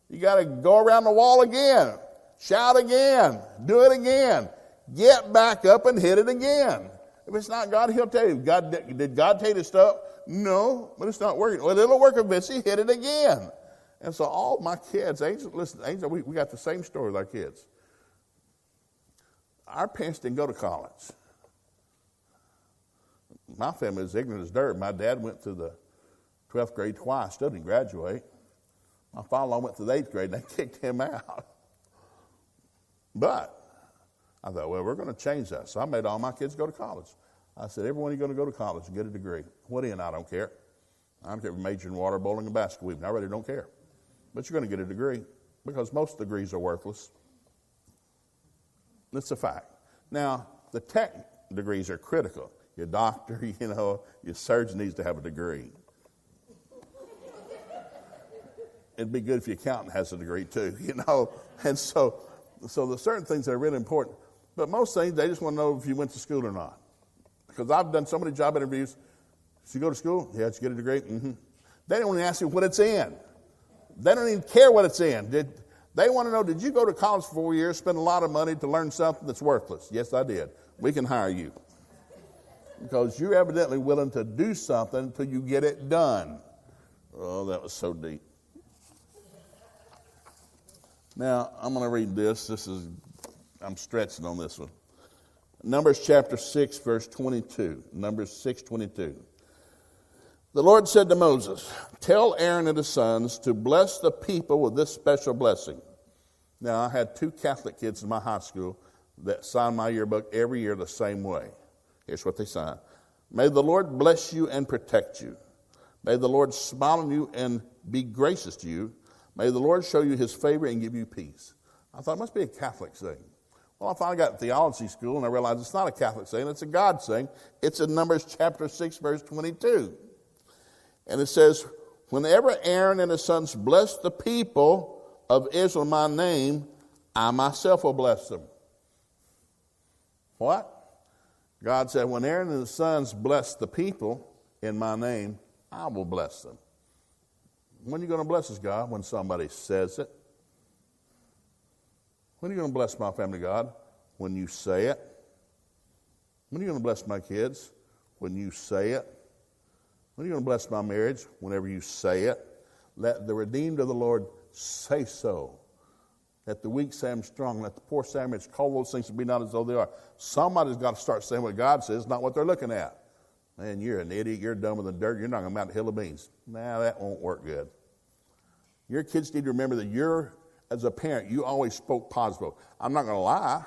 You got to go around the wall again, shout again, do it again, get back up and hit it again. If it's not God, he'll tell you. Did God tell you to stop? No, but it's not working. Well, it'll work eventually. Hit it again. And so all my kids, Angel, listen, Angel, we got the same story with our kids. Our parents didn't go to college. My family is ignorant as dirt. My dad went to the 12th grade twice, still didn't graduate. My father-in-law went to the 8th grade, and they kicked him out. But I thought, well, we're going to change that. So I made all my kids go to college. I said, everyone, you're going to go to college and get a degree. What in? I don't care. I don't care if you major in water, bowling, and basketball. I really don't care. But you're going to get a degree because most degrees are worthless. That's a fact. Now, the tech degrees are critical. Your doctor, your surgeon needs to have a degree. It'd be good if your accountant has a degree too, And so there's certain things that are really important. But most things, they just want to know if you went to school or not. Because I've done so many job interviews. Did you go to school? Yeah, did you get a degree? Mm-hmm. They don't even ask you what it's in. They don't even care what it's in. They want to know, did you go to college for 4 years, spend a lot of money to learn something that's worthless? Yes, I did. We can hire you. Because you're evidently willing to do something until you get it done. Oh, that was so deep. Now, I'm going to read this. I'm stretching on this one. Numbers chapter 6, verse 22. Numbers 6:22. The Lord said to Moses, tell Aaron and his sons to bless the people with this special blessing. Now, I had 2 Catholic kids in my high school that signed my yearbook every year the same way. Here's what they signed. May the Lord bless you and protect you. May the Lord smile on you and be gracious to you. May the Lord show you his favor and give you peace. I thought it must be a Catholic thing. Well, I finally got to theology school and I realized it's not a Catholic saying, it's a God saying. It's in Numbers chapter 6, verse 22. And it says, whenever Aaron and his sons bless the people of Israel in my name, I myself will bless them. What? God said, when Aaron and his sons bless the people in my name, I will bless them. When are you going to bless us, God? When somebody says it. When are you going to bless my family, God? When you say it. When are you going to bless my kids? When you say it. When are you going to bless my marriage? Whenever you say it. Let the redeemed of the Lord say so. Let the weak say I'm strong. Let the poor say I'm rich. Call those things to be not as though they are. Somebody's got to start saying what God says, not what they're looking at. Man, you're an idiot. You're dumber than dirt. You're not going to mount a hill of beans. Nah, that won't work good. Your kids need to remember that as a parent, you always spoke positive. I'm not going to lie.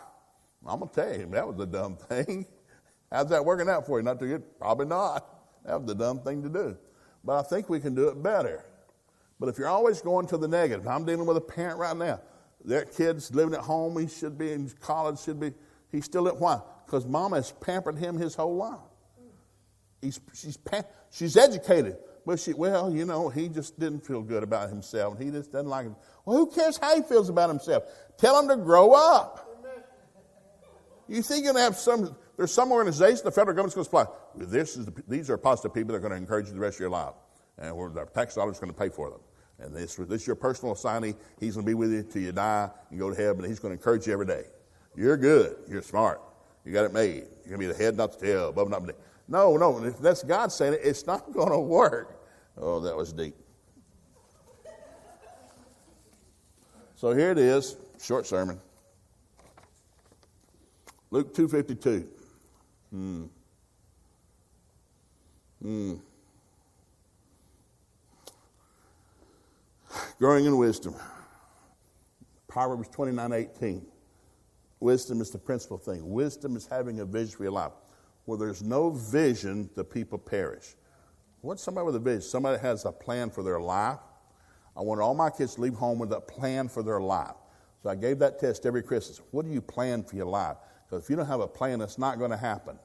I'm going to tell you, that was a dumb thing. How's that working out for you? Not too good? Probably not. That was the dumb thing to do. But I think we can do it better. But if you're always going to the negative, I'm dealing with a parent right now. Their kid's living at home. He should be in college. He's still at why? Because mama has pampered him his whole life. She's educated, Well, he just didn't feel good about himself. He just doesn't like it. Well, who cares how he feels about himself? Tell him to grow up. You think you're going to have there's some organization, the federal government's going to supply. These are positive people that are going to encourage you the rest of your life. And the tax dollars going to pay for them. And this is your personal assignee. He's going to be with you till you die and go to heaven. And he's going to encourage you every day. You're good. You're smart. You got it made. You're going to be the head, not the tail, above, not beneath. No. If that's God saying it, it's not going to work. Oh, that was deep. So here it is, short sermon. Luke 2:52. Growing in wisdom. Proverbs 29:18. Wisdom is the principal thing. Wisdom is having a vision for your life. Where there's no vision, the people perish. What's somebody with a vision? Somebody that has a plan for their life. I want all my kids to leave home with a plan for their life. So I gave that test every Christmas. What do you plan for your life? Because if you don't have a plan, it's not going to happen.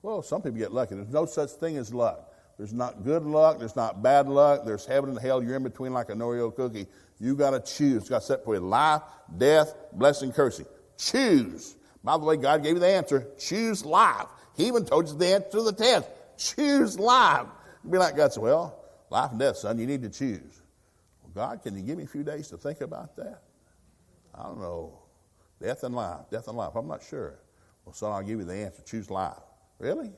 Well, some people get lucky. There's no such thing as luck. There's not good luck. There's not bad luck. There's heaven and hell. You're in between like an Oreo cookie. You got to choose. Got set for you life, death, blessing, cursing. Choose. By the way, God gave you the answer. Choose life. He even told you the answer to the test. Choose life. You'd be like God said, well, life and death, son, you need to choose. Well, God, can you give me a few days to think about that? I don't know. Death and life. Death and life. I'm not sure. Well, son, I'll give you the answer. Choose life. Really?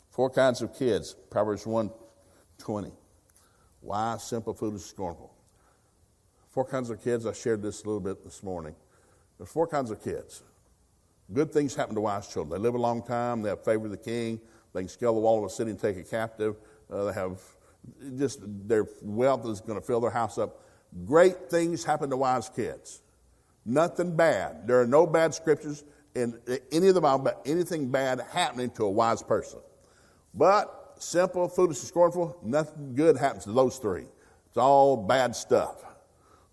Four kinds of kids. Proverbs 1:20. Wise, simple, foolish, scornful. Four kinds of kids. I shared this a little bit this morning. There's four kinds of kids. Good things happen to wise children. They live a long time. They have favor of the king. They can scale the wall of a city and take a captive. They have just their wealth is going to fill their house up. Great things happen to wise kids. Nothing bad. There are no bad scriptures in any of the Bible about anything bad happening to a wise person. But simple, foolish, and scornful, nothing good happens to those three. It's all bad stuff.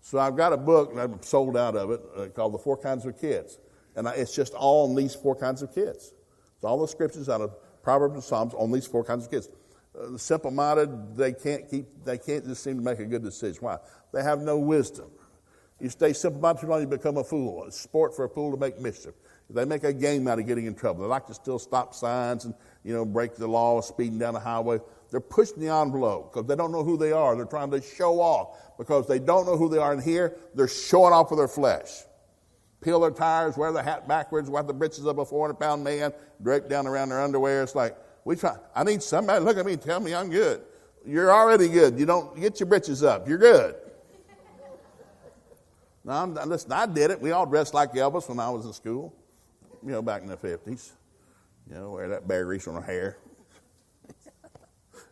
So I've got a book, and I've sold out of it, called The Four Kinds of Kids. And it's just all on these four kinds of kids. It's all the scriptures out of Proverbs and Psalms on these four kinds of kids. The simple-minded, they can't just seem to make a good decision. Why? They have no wisdom. You stay simple-minded too long, you become a fool. It's sport for a fool to make mischief. They make a game out of getting in trouble. They like to still stop signs and, break the law of speeding down the highway. They're pushing the envelope because they don't know who they are. They're trying to show off because they don't know who they are. And here, they're showing off with their flesh. Peel their tires, wear the hat backwards, wipe the britches of a 400-pound man, drape down around their underwear. It's like, I need somebody to look at me and tell me I'm good. You're already good. You don't get your britches up. You're good. Now, listen, I did it. We all dressed like Elvis when I was in school, back in the 50s. Wear that bear grease on our hair.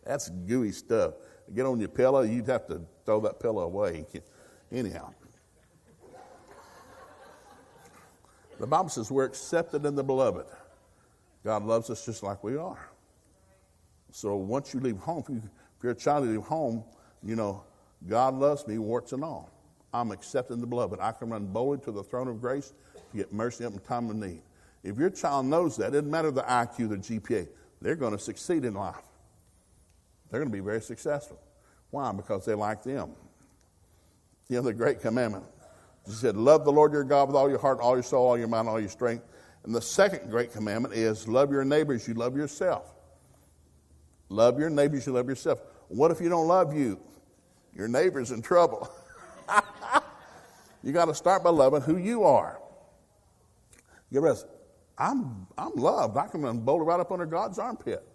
That's gooey stuff. Get on your pillow, you'd have to throw that pillow away. Anyhow. The Bible says we're accepted in the beloved. God loves us just like we are. So once you leave home, if you're a child and you leave home, God loves me, warts and all. I'm accepted in the beloved. I can run boldly to the throne of grace to get mercy up in time of need. If your child knows that, it doesn't matter the IQ, the GPA, they're going to succeed in life. They're going to be very successful. Why? Because they like them. The great commandment. He said, love the Lord your God with all your heart, all your soul, all your mind, all your strength. And the second great commandment is love your neighbors, you love yourself. Love your neighbors, you love yourself. What if you don't love you? Your neighbor's in trouble. You got to start by loving who you are. You realize, I'm loved. I can run boldly right up under God's armpit.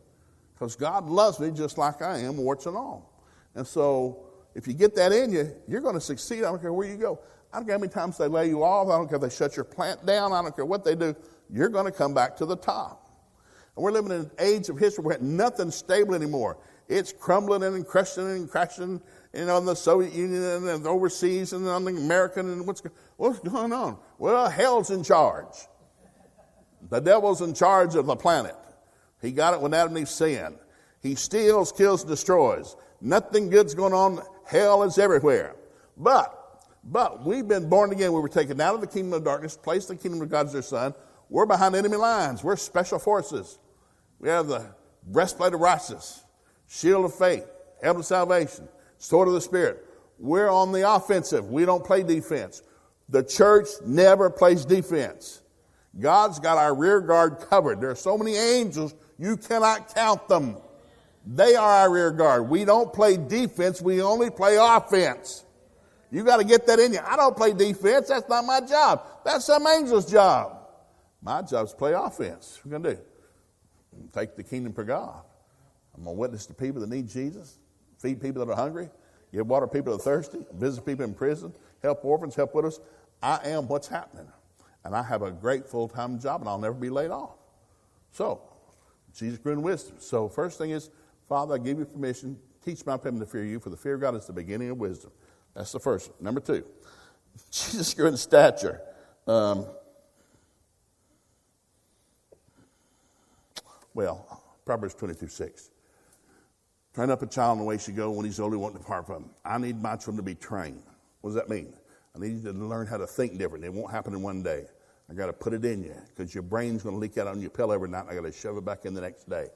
Because God loves me just like I am, warts and all. And so, if you get that in you, you're going to succeed. I don't care where you go. I don't care how many times they lay you off. I don't care if they shut your plant down. I don't care what they do. You're going to come back to the top. And we're living in an age of history where nothing's stable anymore. It's crumbling and crashing, in the Soviet Union and overseas and on the American. And what's going on? Well, hell's in charge. The devil's in charge of the planet. He got it when Adam and Eve sinned. He steals, kills, and destroys. Nothing good's going on. Hell is everywhere. But we've been born again. We were taken out of the kingdom of darkness, placed in the kingdom of God as their son. We're behind enemy lines. We're special forces. We have the breastplate of righteousness, shield of faith, helmet of salvation, sword of the Spirit. We're on the offensive. We don't play defense. The church never plays defense. God's got our rear guard covered. There are so many angels, you cannot count them. They are our rear guard. We don't play defense. We only play offense. You got to get that in you. I don't play defense. That's not my job. That's some angel's job. My job is to play offense. What are we going to do? Take the kingdom for God. I'm going to witness to people that need Jesus, feed people that are hungry, give water to people that are thirsty, visit people in prison, help orphans, help widows. I am what's happening. And I have a great full-time job, and I'll never be laid off. So, Jesus grew in wisdom. So, first thing is, Father, I give you permission. Teach my people to fear you, for the fear of God is the beginning of wisdom. That's the first one. Number two, Jesus grew in stature. Proverbs 22:6. Train up a child in the way he should go. When he's old, he won't depart from him. I need my children to be trained. What does that mean? I need you to learn how to think different. It won't happen in one day. I got to put it in you because your brain's going to leak out on your pillow every night, and I got to shove it back in the next day.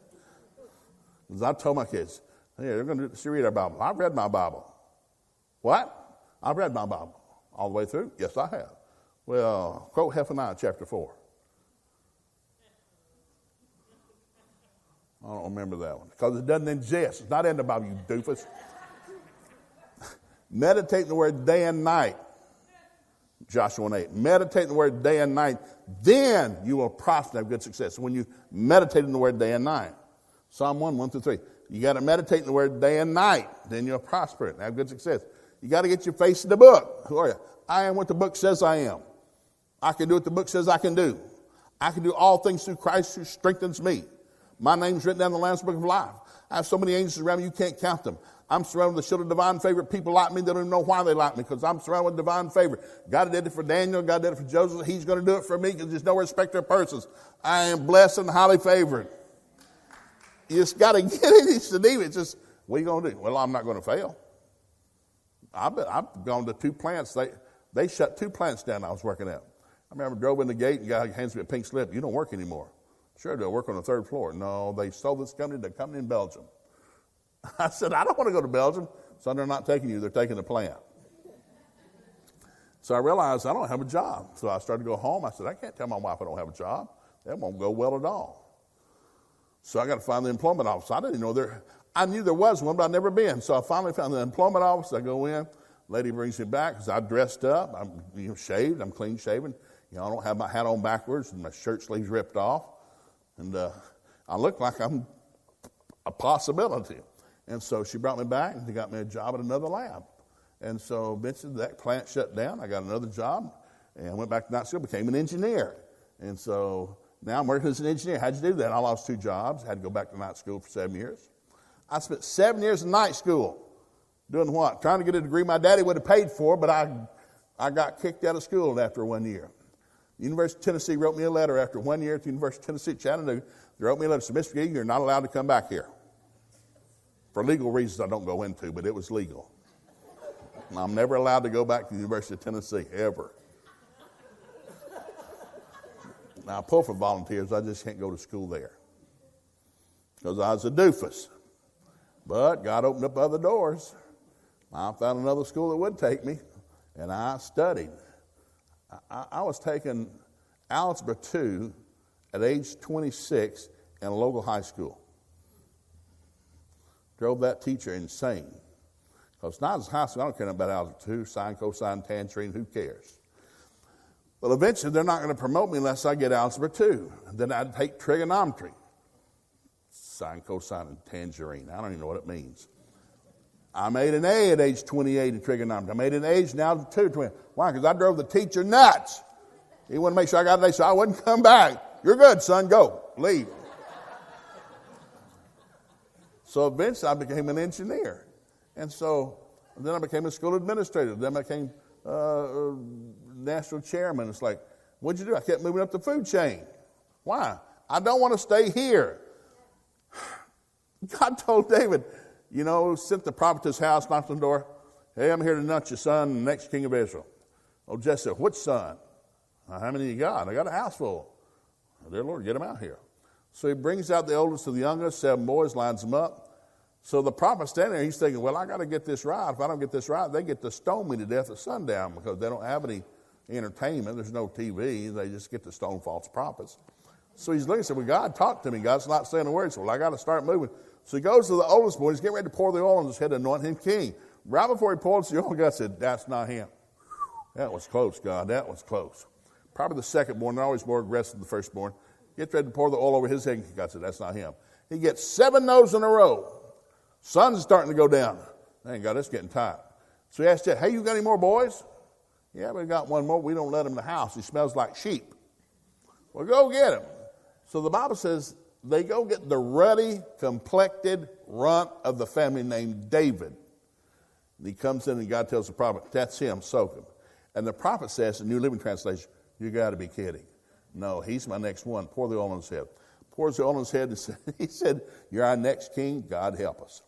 As I told my kids, hey, they're going to read our Bible. I've read my Bible. What? I've read my Bible all the way through. Yes, I have. Well, quote Zephaniah chapter 4. I don't remember that one because it doesn't exist. It's not in the Bible, you doofus. Meditate the word day and night. Joshua 1:8. Meditate the word day and night. Then you will prosper and have good success. So when you meditate in the word day and night. Psalm 1:1-3. You got to meditate in the word day and night. Then you'll prosper and have good success. You got to get your face in the book. Who are you? I am what the book says I am. I can do what the book says I can do. I can do all things through Christ who strengthens me. My name's written down in the Lamb's Book of Life. I have so many angels around me, you can't count them. I'm surrounded with the shield of divine favor. People like me, they don't even know why they like me because I'm surrounded with divine favor. God did it for Daniel. God did it for Joseph. He's going to do it for me because there's no respecter of persons. I am blessed and highly favored. You just got to get it. It's just, what are you going to do? Well, I'm not going to fail. I've gone to 2 plants. They shut 2 plants down I was working at. I remember drove in the gate and guy hands me a pink slip. You don't work anymore. Sure, do I work on the 3rd floor? No, they sold this company to a company in Belgium. I said, I don't want to go to Belgium. So they're not taking you. They're taking the plant. So I realized I don't have a job. So I started to go home. I said, I can't tell my wife I don't have a job. That won't go well at all. So I got to find the employment office. I didn't know I knew there was one, but I'd never been. So I finally found the employment office. I go in. Lady brings me back because I dressed up. I'm shaved. I'm clean shaven. I don't have my hat on backwards and my shirt sleeves ripped off. And I look like I'm a possibility. And so she brought me back and they got me a job at another lab. And so eventually that plant shut down. I got another job and I went back to night school, became an engineer. And so now I'm working as an engineer. How'd you do that? I lost 2 jobs. I had to go back to night school for 7 years. I spent 7 years in night school. Doing what? Trying to get a degree my daddy would have paid for, but I got kicked out of school after 1 year. The University of Tennessee wrote me a letter after 1 year at the University of Tennessee, Chattanooga. They wrote me a letter, said, Mr. McGee, you're not allowed to come back here. For legal reasons I don't go into, but it was legal. And I'm never allowed to go back to the University of Tennessee, ever. Now, I pull for volunteers. I just can't go to school there because I was a doofus. But God opened up other doors. I found another school that would take me, and I studied. I was taking Algebra 2 at age 26 in a local high school. Drove that teacher insane. Because not as high school, I don't care about Algebra 2, sine, cosine, tangerine, who cares? Well, eventually they're not going to promote me unless I get Algebra 2. Then I'd take trigonometry. Sine, cosine, and tangerine. I don't even know what it means. I made an A at age 28 in trigonometry. I made an A in Algebra 2. Why? Because I drove the teacher nuts. He wanted to make sure I got an A so I wouldn't come back. You're good, son. Go. Leave. So eventually I became an engineer. And so then I became a school administrator. Then I became national chairman. It's like, what'd you do? I kept moving up the food chain. Why? I don't want to stay here. God told David, sent the prophet to his house, knocked on the door. Hey, I'm here to anoint your son, the next king of Israel. Oh, Jesse, which son? How many you got? I got a house full. Dear Lord, get him out here. So he brings out the oldest to the youngest, 7 boys, lines them up. So the prophet's standing there, he's thinking, well, I got to get this right. If I don't get this right, they get to stone me to death at sundown because they don't have any entertainment. There's no TV. They just get to stone false prophets. So he's looking and said, well, God talked to me. God's not saying a word. So, well, I got to start moving. So he goes to the oldest boy. He's getting ready to pour the oil on his head to anoint him king. Right before he pours the oil, God said, that's not him. That was close, God. That was close. Probably the second-born. They're always more aggressive than the firstborn. Gets ready to pour the oil over his head. God said, that's not him. He gets 7 no's in a row. Sun's starting to go down. Thank God, it's getting tight. So he asked Jeff, hey, you got any more boys? Yeah, we got one more. We don't let him in the house. He smells like sheep. Well, go get him. So the Bible says they go get the ruddy, complected runt of the family named David. And he comes in and God tells the prophet, that's him, soak him. And the prophet says, in New Living Translation, you got to be kidding. No, he's my next one. Pour the oil on his head. Pours the oil on his head and he said, you're our next king. God help us.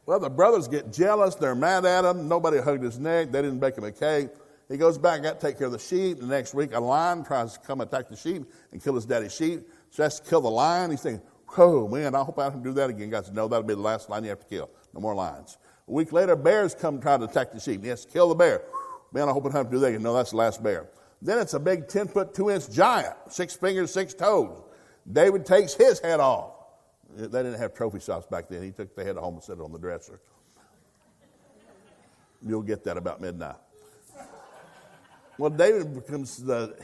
Well, the brothers get jealous. They're mad at him. Nobody hugged his neck. They didn't bake him a cake. He goes back, got to take care of the sheep. The next week, a lion tries to come attack the sheep and kill his daddy's sheep. So he has to kill the lion. He's thinking, oh, man, I hope I don't do that again. God said, no, that'll be the last lion you have to kill. No more lions. A week later, bears come try to attack the sheep. He has to kill the bear. Man, I hope I don't have to do that again. No, that's the last bear. Then it's a big 10-foot, 2-inch giant, 6 fingers, 6 toes. David takes his head off. They didn't have trophy shops back then. He took the head home and set it on the dresser. You'll get that about midnight. Well, David becomes the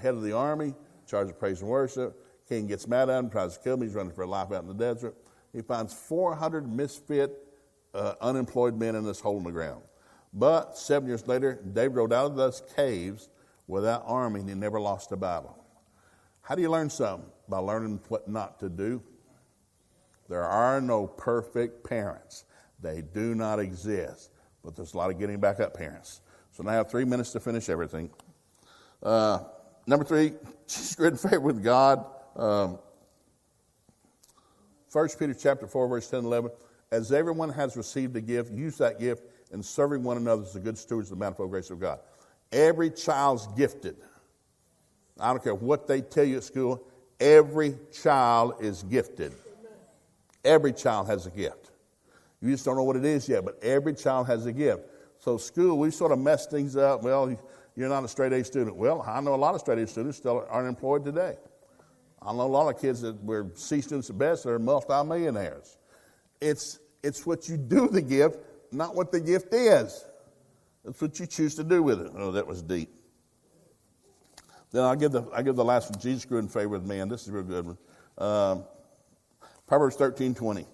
head of the army, in charge of praise and worship. King gets mad at him, tries to kill him. He's running for his life out in the desert. He finds 400 misfit, unemployed men in this hole in the ground. But 7 years later, David rode out of those caves without army, and he never lost a battle. How do you learn something? By learning what not to do. There are no perfect parents. They do not exist. But there's a lot of getting back up parents. So now I have 3 minutes to finish everything. Number 3, she's good in favor with God. 1 Peter chapter 4, verse 10 and 11. As everyone has received a gift, use that gift in serving one another as the good stewards of the manifold grace of God. Every child's gifted. I don't care what they tell you at school. Every child is gifted. Every child has a gift. You just don't know what it is yet, but every child has a gift. So school, we sort of mess things up. Well, you're not a straight-A student. Well, I know a lot of straight-A students still aren't employed today. I know a lot of kids that were C students at best that are multi-millionaires. It's what you do with the gift, not what the gift is. It's what you choose to do with it. Oh, that was deep. Then I'll give the last one. Jesus grew in favor with man. This is a real good one. Proverbs 13:20.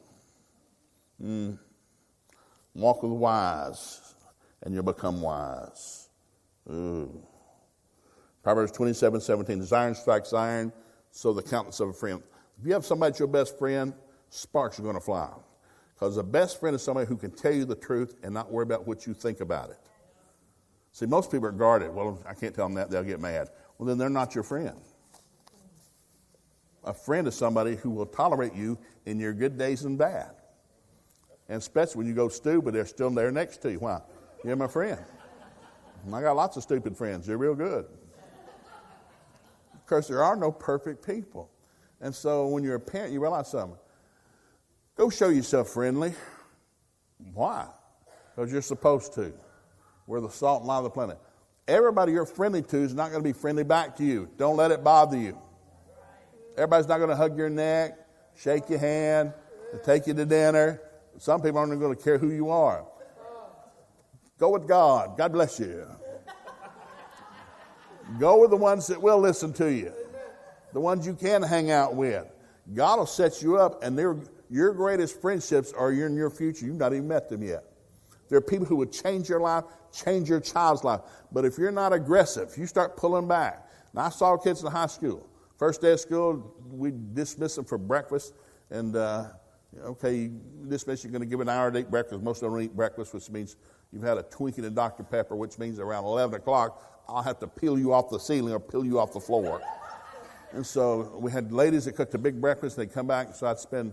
Walk with the wise, and you'll become wise. Ooh. Proverbs 27:17. As iron strikes iron, so the countenance of a friend. If you have somebody that's your best friend, sparks are going to fly. Because the best friend is somebody who can tell you the truth and not worry about what you think about it. See, most people are guarded. Well, I can't tell them that. They'll get mad. Well, then they're not your friend. A friend is somebody who will tolerate you in your good days and bad. And especially when you go stupid, they're still there next to you. Why? You're my friend. I got lots of stupid friends. They're real good. Because there are no perfect people. And so when you're a parent, you realize something. Go show yourself friendly. Why? Because you're supposed to. We're the salt and light of the planet. Everybody you're friendly to is not going to be friendly back to you. Don't let it bother you. Everybody's not going to hug your neck, shake your hand, take you to dinner. Some people aren't going to care who you are. Go with God. God bless you. Go with the ones that will listen to you. The ones you can hang out with. God will set you up, and your greatest friendships are in your future. You've not even met them yet. There are people who would change your life, change your child's life. But if you're not aggressive, you start pulling back. And I saw kids in high school. First day of school, we dismissed them for breakfast. And, okay, you dismiss, you're going to give an hour to eat breakfast. Most of them don't eat breakfast, which means you've had a Twinkie and a Dr. Pepper, which means around 11 o'clock, I'll have to peel you off the ceiling or peel you off the floor. And so we had ladies that cooked a big breakfast. They'd come back, so I'd spend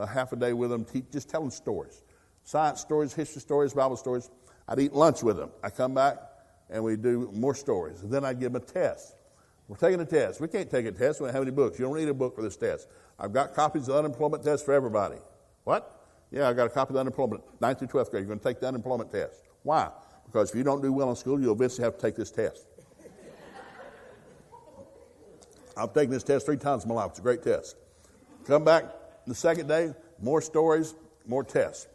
half a day with them, just telling stories. Science stories, history stories, Bible stories. I'd eat lunch with them. I come back, and we do more stories. And then I'd give them a test. We're taking a test. We can't take a test. We don't have any books. You don't need a book for this test. I've got copies of the unemployment test for everybody. What? Yeah, I got a copy of the unemployment, 9th through 12th grade. You're going to take the unemployment test. Why? Because if you don't do well in school, you'll eventually have to take this test. I've taken this test 3 times in my life. It's a great test. Come back the second day, more stories, more tests.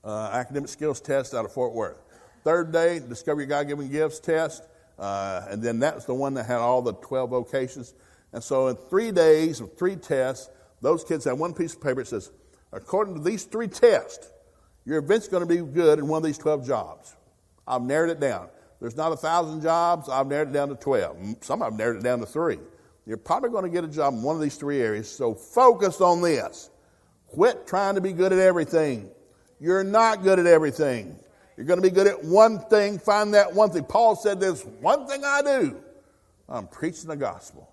Academic skills test out of Fort Worth. Third day, discover your God-given gifts test. And then that's the one that had all the 12 vocations. And so in 3 days of 3 tests, those kids had one piece of paper that says, according to these 3 tests, you're eventually going to be good in one of these 12 jobs. I've narrowed it down. There's not 1,000 jobs. I've narrowed it down to 12. Some I've narrowed it down to 3. You're probably going to get a job in one of these 3 areas. So focus on this. Quit trying to be good at everything. You're not good at everything. You're going to be good at one thing. Find that one thing. Paul said, there's one thing I do. I'm preaching the gospel.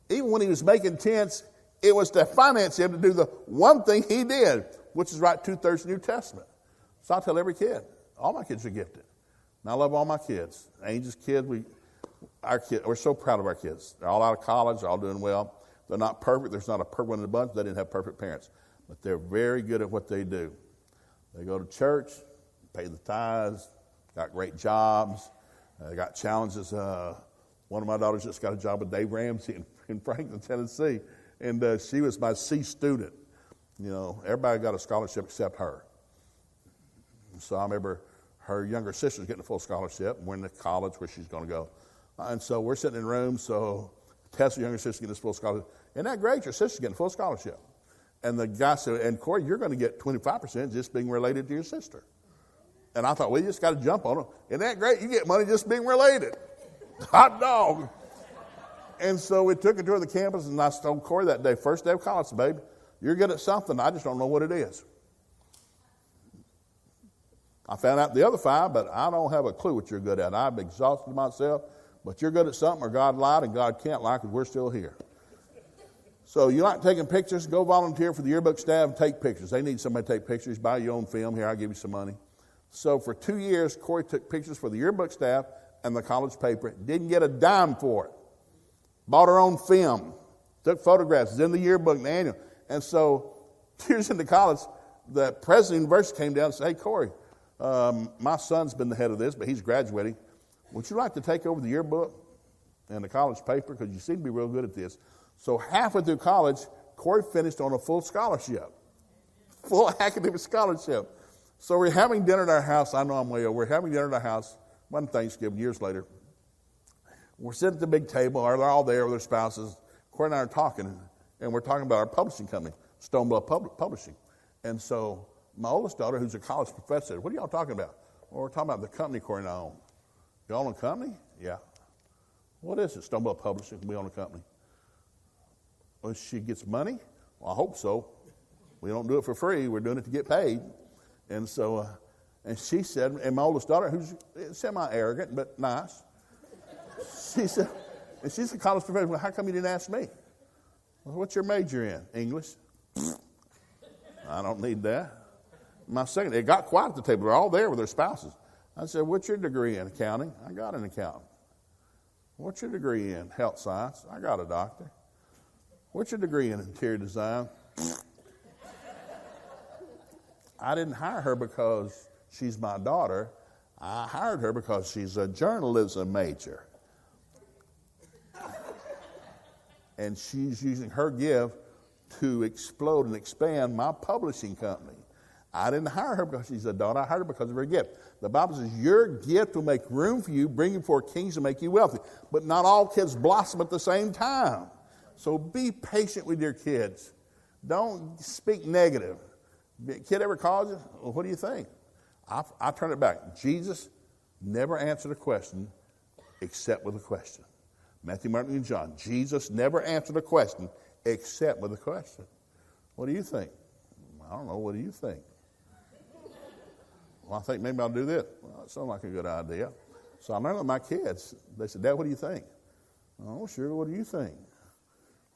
Even when he was making tents, it was to finance him to do the one thing he did, which is write 2/3 of the New Testament. So I tell every kid, all my kids are gifted. And I love all my kids. Angel's kids, we're so proud of our kids. They're all out of college. They're all doing well. They're not perfect. There's not a perfect one in the bunch. They didn't have perfect parents. But they're very good at what they do. They go to church, pay the tithes, got great jobs. They got challenges. One of my daughters just got a job with Dave Ramsey in Franklin, Tennessee. And she was my C student. You know, everybody got a scholarship except her. So I remember her younger sister's getting a full scholarship, and we're in the college where she's going to go. And so we're sitting in rooms, so Tessa's younger sister's getting this full scholarship. Isn't that great? Your sister's getting a full scholarship. And the guy said, and Corey, you're going to get 25% just being related to your sister. And I thought, well, you just got to jump on them. Isn't that great? You get money just being related. Hot dog. And so we took her to the campus, and I told Corey that day, first day of college, babe, you're good at something. I just don't know what it is. I found out the other 5, but I don't have a clue what you're good at. I've exhausted myself, but you're good at something, or God lied, and God can't lie because we're still here. So you like taking pictures? Go volunteer for the yearbook staff and take pictures. They need somebody to take pictures. Buy your own film. Here, I'll give you some money. So for 2 years, Corey took pictures for the yearbook staff and the college paper. Didn't get a dime for it. Bought her own film. Took photographs. It's in the yearbook and the annual. And so 2 years into college, the president of the university came down and said, hey, Corey, my son's been the head of this, but he's graduating. Would you like to take over the yearbook and the college paper? Because you seem to be real good at this. So halfway through college, Corey finished on a full scholarship. Full academic scholarship. So we're having dinner at our house. I know I'm way over. We're having dinner at our house. One Thanksgiving, years later. We're sitting at the big table. They're all there with their spouses. Corey and I are talking, and we're talking about our publishing company, Stonebluff Publishing. And so my oldest daughter, who's a college professor, said, what are y'all talking about? Well, we're talking about the company Corey and I own. Y'all own a company? Yeah. What is it? Stonebluff Publishing. We own a company. Well, she gets money? Well, I hope so. We don't do it for free. We're doing it to get paid. And so, and she said, and my oldest daughter, who's semi-arrogant but nice, she said, and she's a college professor, well, how come you didn't ask me? Well, what's your major in? English. I don't need that. My second, it got quiet at the table. They're all there with their spouses. I said, what's your degree in? Accounting. I got an accountant. What's your degree in? Health science. I got a doctor. What's your degree in interior design? I didn't hire her because she's my daughter. I hired her because she's a journalism major. And she's using her gift to explode and expand my publishing company. I didn't hire her because she's a daughter. I hired her because of her gift. The Bible says your gift will make room for you, bring you before kings and make you wealthy. But not all kids blossom at the same time. So be patient with your kids. Don't speak negative. Kid ever calls you? Well, what do you think? I turn it back. Jesus never answered a question except with a question. Matthew, Mark, and John. Jesus never answered a question except with a question. What do you think? I don't know. What do you think? Well, I think maybe I'll do this. Well, that sounds like a good idea. So I learned with my kids. They said, Dad, what do you think? Oh, sure. What do you think?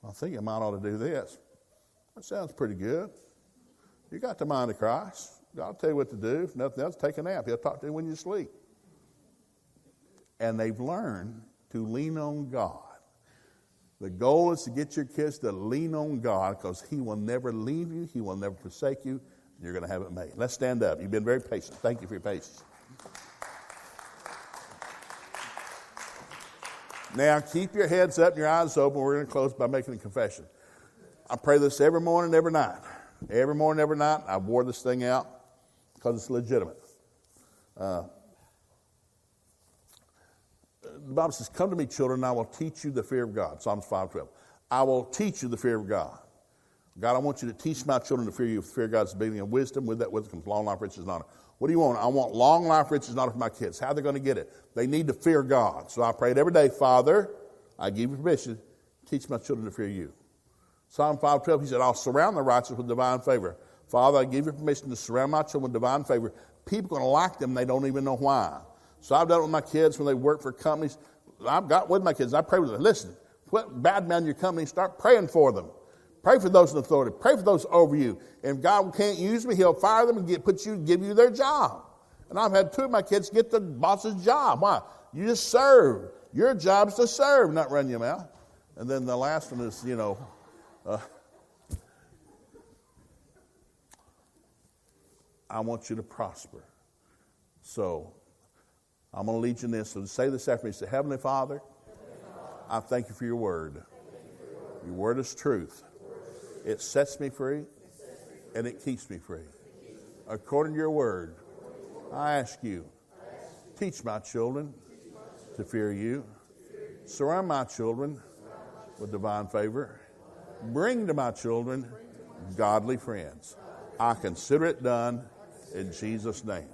I think I might ought to do this. That sounds pretty good. You got the mind of Christ. God will tell you what to do. If nothing else, take a nap. He'll talk to you when you sleep. And they've learned to lean on God. The goal is to get your kids to lean on God because He will never leave you. He will never forsake you. You're going to have it made. Let's stand up. You've been very patient. Thank you for your patience. Now, keep your heads up and your eyes open. We're going to close by making a confession. I pray this every morning, every night. Every morning, every night. I wore this thing out because it's legitimate. The Bible says, come to me, children, and I will teach you the fear of God. Psalms 5:12. I will teach you the fear of God. God, I want you to teach my children to fear you. Fear of God is the beginning of wisdom. With that wisdom comes long life, riches, and honor. What do you want? I want long life, riches, and honor for my kids. How are they going to get it? They need to fear God. So I prayed every day, Father, I give you permission, teach my children to fear you. Psalm 5:12, he said, I'll surround the righteous with divine favor. Father, I give you permission to surround my children with divine favor. People are going to like them. They don't even know why. So I've done it with my kids when they work for companies. I've got with my kids. I pray with them. Listen, quit bad mouthing your company. Start praying for them. Pray for those in authority. Pray for those over you. And if God can't use me, He'll fire them and give you their job. And I've had 2 of my kids get the boss's job. Why? You just serve. Your job is to serve, not run your mouth. And then the last one is, I want you to prosper. So I'm going to lead you in this. So say this after me. Say, Heavenly Father, I thank you for your word. Your word is truth. It sets me free, and it keeps me free. According to your word, I ask you, teach my children to fear you. Surround my children with divine favor. Bring to my children godly friends. I consider it done in Jesus' name.